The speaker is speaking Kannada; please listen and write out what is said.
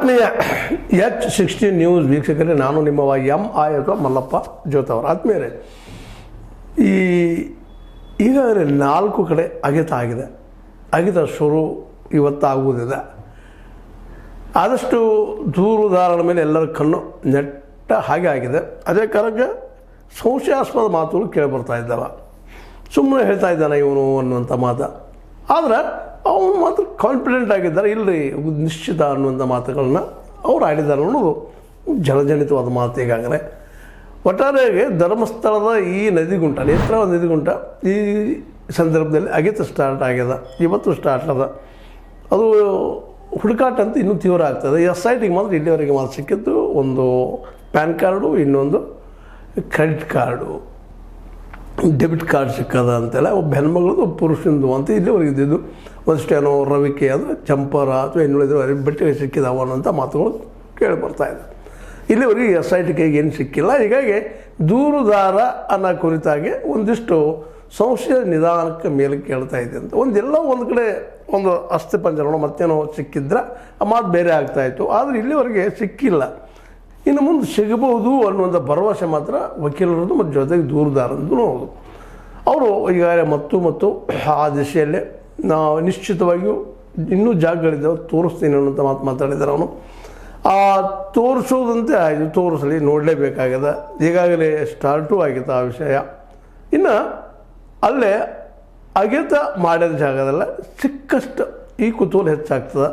ಆತ್ಮೀಯ H16 ನ್ಯೂಸ್ ವೀಕ್ಷಕರೇ, ನಾನು ನಿಮ್ಮವ ಅಥವಾ ಮಲ್ಲಪ್ಪ ಜೋತವರು. ಆತ್ಮೀಯರೇ, ಈಗಾಗಲೇ 4 ಕಡೆ ಅಗಿತ ಶುರು ಇವತ್ತಾಗುವುದಿದೆ. ಆದಷ್ಟು ದೂರುದಾರರ ಮೇಲೆ ಎಲ್ಲರ ಕಣ್ಣು ನೆಟ್ಟ ಹಾಗೆ ಆಗಿದೆ. ಅದೇ ಕಾರಣಕ್ಕೆ ಸಂಶಯಾಸ್ಪದ ಮಾತುಗಳು ಕೇಳಿಬರ್ತಾ ಇದ್ದಾವೆ. ಸುಮ್ಮನೆ ಹೇಳ್ತಾ ಇದ್ದಾನೆ ಇವನು ಅನ್ನುವಂಥ ಮಾತು. ಆದರೆ ಅವನು ಮಾತ್ರ ಕಾನ್ಫಿಡೆಂಟ್ ಆಗಿದ್ದಾರೆ, ಇಲ್ಲಿ ನಿಶ್ಚಿತ ಅನ್ನುವಂಥ ಮಾತುಗಳನ್ನ ಅವ್ರು ಆಡಿದ್ದಾರೆ ಅನ್ನೋದು ಜನಜನಿತವಾದ ಮಾತು. ಈಗಾಗಲೇ ಒಟ್ಟಾರೆಯಾಗಿ ಧರ್ಮಸ್ಥಳದ ಈ ನದಿಗುಂಟ, ನೇತ್ರಾವತಿ ನದಿಗುಂಟ ಈ ಸಂದರ್ಭದಲ್ಲಿ ಅಗಿತ ಸ್ಟಾರ್ಟ್ ಆಗ್ಯದ. ಇವತ್ತು ಸ್ಟಾರ್ಟ್ ಅದ. ಅದು ಹುಡುಕಾಟ ಅಂತ ಇನ್ನೂ ತೀವ್ರ ಆಗ್ತದೆ. SITಗೆ ಮಾತ್ರ ಇಲ್ಲಿವರೆಗೆ ಮಾತ್ರ ಸಿಕ್ಕಿದ್ದು ಒಂದು ಪ್ಯಾನ್ ಕಾರ್ಡು, ಇನ್ನೊಂದು ಕ್ರೆಡಿಟ್ ಕಾರ್ಡು, ಡೆಬಿಟ್ ಕಾರ್ಡ್ ಸಿಕ್ಕದ ಅಂತೆಲ್ಲ. ಒಬ್ಬ ಹೆಣ್ಮಗಳದು ಪುರುಷಂದು ಅಂತ ಇಲ್ಲಿವರೆಗೆ ಇದ್ದಿದ್ದು. ಒಂದಿಷ್ಟೇನೋ ರವಿಕೆ ಅಂದರೆ ಚಂಪರ ಅಥವಾ ಇನ್ನುಳಿದ ಬಟ್ಟೆ ಸಿಕ್ಕಿದಾವ ಅನ್ನೋಂಥ ಮಾತುಗಳು ಕೇಳಿ ಬರ್ತಾಯಿದೆ. ಇಲ್ಲಿವರೆಗೆ SIT ಕೈಗೆ ಏನು ಸಿಕ್ಕಿಲ್ಲ. ಹೀಗಾಗಿ ದೂರುದಾರ ಅನ್ನೋ ಕುರಿತಾಗಿ ಒಂದಿಷ್ಟು ಸಂಶಯ ನಿಧಾನಕ್ಕೆ ಮೇಲೆ ಕೇಳ್ತಾ ಇದೆ ಅಂತ. ಒಂದು ಕಡೆ ಒಂದು ಅಸ್ಥಿಪಂಜರ ಮತ್ತೇನೋ ಸಿಕ್ಕಿದ್ರೆ ಆ ಮಾತು ಬೇರೆ ಆಗ್ತಾಯಿತ್ತು. ಆದರೆ ಇಲ್ಲಿವರೆಗೆ ಸಿಕ್ಕಿಲ್ಲ. ಇನ್ನು ಮುಂದೆ ಸಿಗಬಹುದು ಅನ್ನುವಂಥ ಭರವಸೆ ಮಾತ್ರ ವಕೀಲರದ್ದು ಮತ್ತು ಜೊತೆಗೆ ದೂರುದಾರಂದು ಹೌದು. ಅವರು ಈಗಾಗಲೇ ಮತ್ತು ಆ ದಿಶೆಯಲ್ಲೇ ನಾವು ನಿಶ್ಚಿತವಾಗಿಯೂ ಇನ್ನೂ ಜಾಗಗಳಿದ್ದಾವೆ, ತೋರಿಸ್ತೀನಿ ಅನ್ನೋಂಥ ಮಾತಾಡಿದ್ದಾರೆ ಅವನು. ಆ ತೋರಿಸೋದಂತೆ ಆಯಿತು, ತೋರಿಸಲಿ, ನೋಡಲೇಬೇಕಾಗಿದೆ. ಈಗಾಗಲೇ ಸ್ಟಾರ್ಟು ಆಗಿತ್ತು ಆ ವಿಷಯ. ಇನ್ನು ಅಲ್ಲೇ ಅಗೆತ ಮಾಡಿದ ಜಾಗದಲ್ಲ ಸಿಕ್ಕಷ್ಟು ಈ ಕುತೂಹಲ ಹೆಚ್ಚಾಗ್ತದೆ.